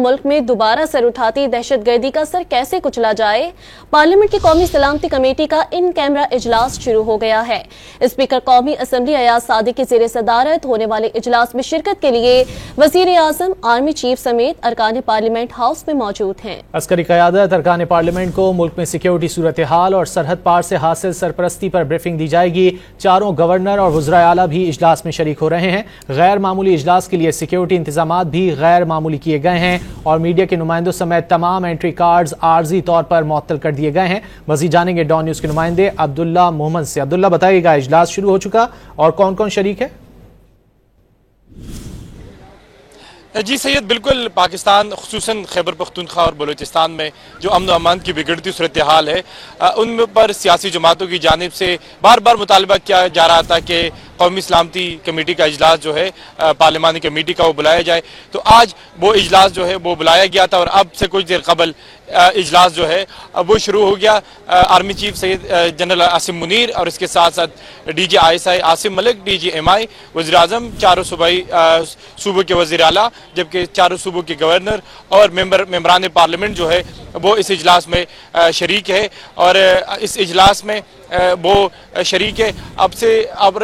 मुल्क में दोबारा सर उठाती दहशतगर्दी का सर कैसे कुचला जाए। पार्लियामेंट की कौमी सलामती कमेटी का इन कैमरा इजलास शुरू हो गया है। स्पीकर कौमी असम्बली अयाज सादिक की ज़ेर सदारत होने वाले इजलास में शिरकत के लिए वज़ीर आज़म, आर्मी चीफ समेत अरकान पार्लियामेंट हाउस में मौजूद हैं। अस्करी क़यादत अरकान पार्लियामेंट को मुल्क में सिक्योरिटी सूरत हाल और सरहद पार से हासिल सरपरस्ती पर ब्रीफिंग दी जाएगी। चारों गवर्नर और वज़राए आला भी इजलास में शरीक हो रहे हैं। गैर मामूली इजलास के लिए सिक्योरिटी इंतजाम भी गैर मामूली किए गए हैं और मीडिया के नुमाइंदों समेत तमाम एंट्री कार्ड्स आर्जी तौर पर मुअत्तल कर दिए गए हैं। मज़ीद जानेंगे डॉन न्यूज़ के नुमाइंदे अब्दुल्ला मोहम्मद से। अब्दुल्ला, बताइएगा इजलास शुरू हो चुका और कौन कौन शरीक है? जी सैयद, बिल्कुल पाकिस्तान खुसूसन खैबर पख्तूनख्वा और बलूचिस्तान में जो अमन अमान की बिगड़ती सूरत हाल है, उन पर सियासी जमातों की जानिब से बार बार मुतालबा किया जा रहा था कि कौमी सलामती कमेटी का इजलास जो है पार्लिमानी कमेटी का वो बुलाया जाए। तो आज वो इजलास जो है वो बुलाया गया था और अब से कुछ देर कबल इजलास जो है वो शुरू हो गया। Army chief Syed general Asim Munir और इसके साथ साथ DG ISI Asim Malik, DG MI, वज़ीर आज़म, चारों सूबाई सूबों के वज़ीर आला, जबकि चारों सूबों के गवर्नर और मेंबरान पार्लियामेंट जो है वो इस इजलास में शरीक है और इस इजलास में वो शरीक है। अब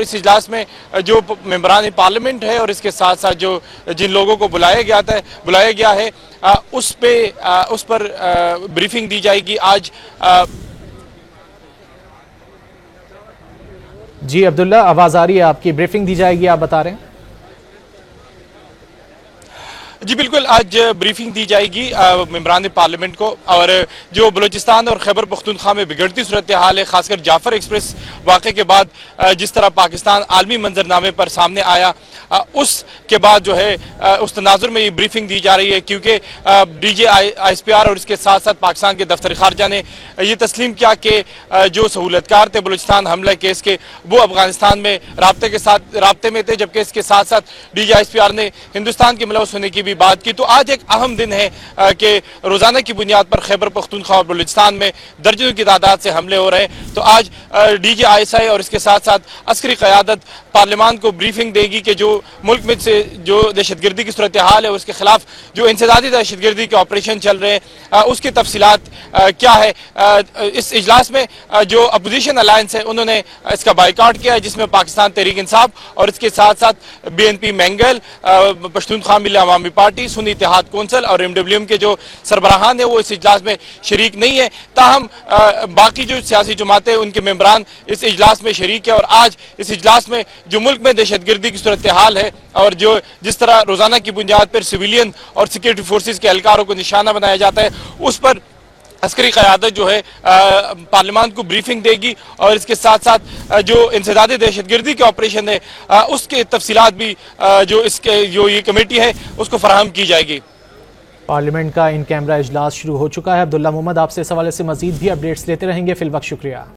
इस इजलास में जो मेंबरान पार्लियामेंट है और इसके साथ साथ जो जिन लोगों को बुलाया गया है उस पर ब्रीफिंग दी जाएगी आज। जी अब्दुल्ला, आवाज़ आ रही है आपकी, ब्रीफिंग दी जाएगी आप बता रहे हैं? जी बिल्कुल, आज ब्रीफिंग दी जाएगी मेंबरान पार्लियामेंट को और जो बलूचिस्तान और खैबर पख्तूनख्वा में बिगड़ती सूरत हाल है, खासकर जाफर एक्सप्रेस वाक़े के बाद जिस तरह पाकिस्तान आलमी मंजरनामे पर सामने आया, उसके बाद जो है उस तनाजुर में ये ब्रीफिंग दी जा रही है क्योंकि DG ISPR और इसके साथ साथ पाकिस्तान के दफ्तर खारजा ने ये तस्लीम किया कि जो सहूलतकार थे बलूचिस्तान हमला केस के, वो अफगानिस्तान में राब्ते में थे, जबकि इसके साथ साथ DG ISPR ने हिंदुस्तान के मुलव्वस होने की बात की। तो आज एक अहम दिन है कि रोजाना की बुनियाद पर खैबर पख्तूनख्वा और बलूचिस्तान में दर्जनों की तादाद से हमले हो रहे हैं। तो आज DG ISI और इसके साथ साथ अस्करी क़यादत पार्लियामान को ब्रीफिंग देगी कि जो मुल्क में से जो दहशतगर्दी की सूरत हाल है उसके खिलाफ जो इंसदादी दहशतगर्दी के ऑपरेशन चल रहे हैं उसकी तफसीलात क्या है। इस इजलास में जो अपोजिशन अलायंस है उन्होंने इसका बाइकआउट किया है, जिसमें पाकिस्तान तहरीक इंसाफ और इसके साथ साथ BNP मैंगल, पश्तूनख्वा मिल्ली अवामी पार्टी, सुन्नी इत्तेहाद कौंसिल और MWM के जो सरबराहान है वो इस इजलास में शरीक नहीं है। ताहम बाकी जो सियासी जमातें उनके मेंबरान इस इजलास में शरीक है और आज इस इजलास में जो मुल्क में दहशतगर्दी की सूरत हाल है और जो जिस तरह रोजाना की बुनियाद पर सिविलियन और सिक्योरिटी फोर्सेज के एहलकारों को निशाना बनाया जाता है, उस पर अस्करी क़यादत जो है पार्लियामान को ब्रीफिंग देगी और इसके साथ साथ जो इंसदादी दहशतगर्दी के ऑपरेशन है उसके तफसीलात भी जो ये कमेटी है उसको फराहम की जाएगी। पार्लियामेंट का इन कैमरा इजलास शुरू हो चुका है। अब्दुल्ला मोहम्मद, आपसे इस हवाले से मजीद भी अपडेट्स लेते रहेंगे। फिल वक्त शुक्रिया।